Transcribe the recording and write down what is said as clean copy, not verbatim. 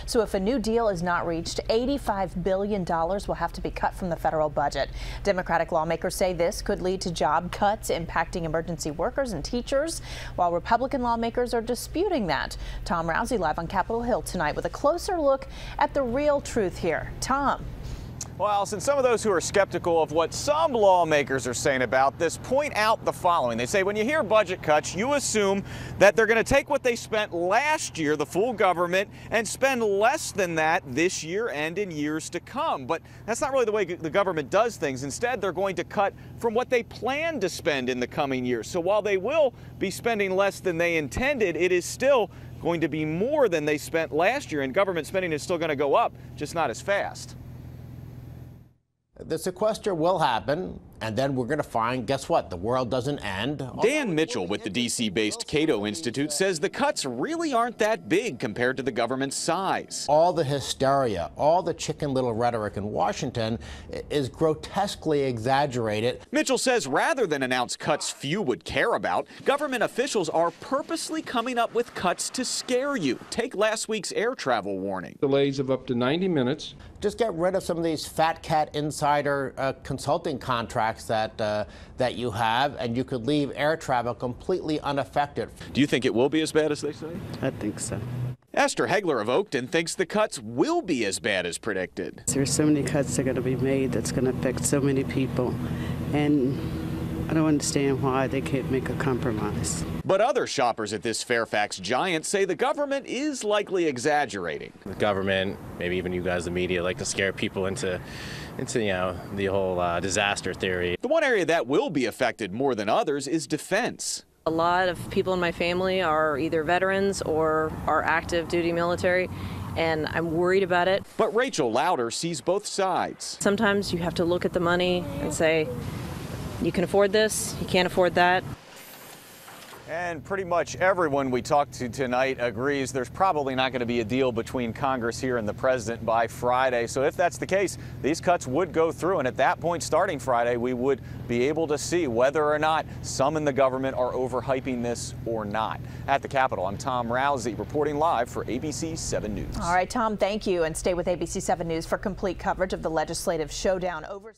So if a new deal is not reached, $85 billion will have to be cut from the federal budget. Democratic lawmakers say this could lead to job cuts impacting emergency workers and teachers, while Republican lawmakers are disputing that. Tom Rousey live on Capitol Hill tonight with a closer look at the real truth here. Tom. Well, Allison, some of those who are skeptical of what some lawmakers are saying about this point out the following. They say when you hear budget cuts, you assume that they're going to take what they spent last year, the full government, and spend less than that this year and in years to come. But that's not really the way the government does things. Instead, they're going to cut from what they plan to spend in the coming years. So while they will be spending less than they intended, it is still going to be more than they spent last year, and government spending is still going to go up, just not as fast. The sequester will happen, and then we're going to find, guess what, the world doesn't end. Dan Mitchell with the D.C.-based Cato Institute says the cuts really aren't that big compared to the government's size. All the hysteria, all the Chicken Little rhetoric in Washington is grotesquely exaggerated. Mitchell says rather than announce cuts few would care about, government officials are purposely coming up with cuts to scare you. Take last week's air travel warning. Delays of up to 90 minutes. Just get rid of some of these fat cat insider consulting contracts that you have, and you could leave air travel completely unaffected. Do you think it will be as bad as they say? I think so. Esther Hegler of Oakton thinks the cuts will be as bad as predicted. There's so many cuts that are going to be made that's going to affect so many people, and I don't understand why they can't make a compromise. But other shoppers at this Fairfax giant say the government is likely exaggerating. The government, maybe even you guys, the media, like to scare people into the whole disaster theory. The one area that will be affected more than others is defense. A lot of people in my family are either veterans or are active duty military, and I'm worried about it. But Rachel Lowder sees both sides. Sometimes you have to look at the money and say, you can afford this, you can't afford that. And pretty much everyone we talked to tonight agrees there's probably not going to be a deal between Congress here and the president by Friday. So if that's the case, these cuts would go through. And at that point, starting Friday, we would be able to see whether or not some in the government are overhyping this or not. At the Capitol, I'm Tom Rousey reporting live for ABC 7 News. All right, Tom, thank you. And stay with ABC 7 News for complete coverage of the legislative showdown over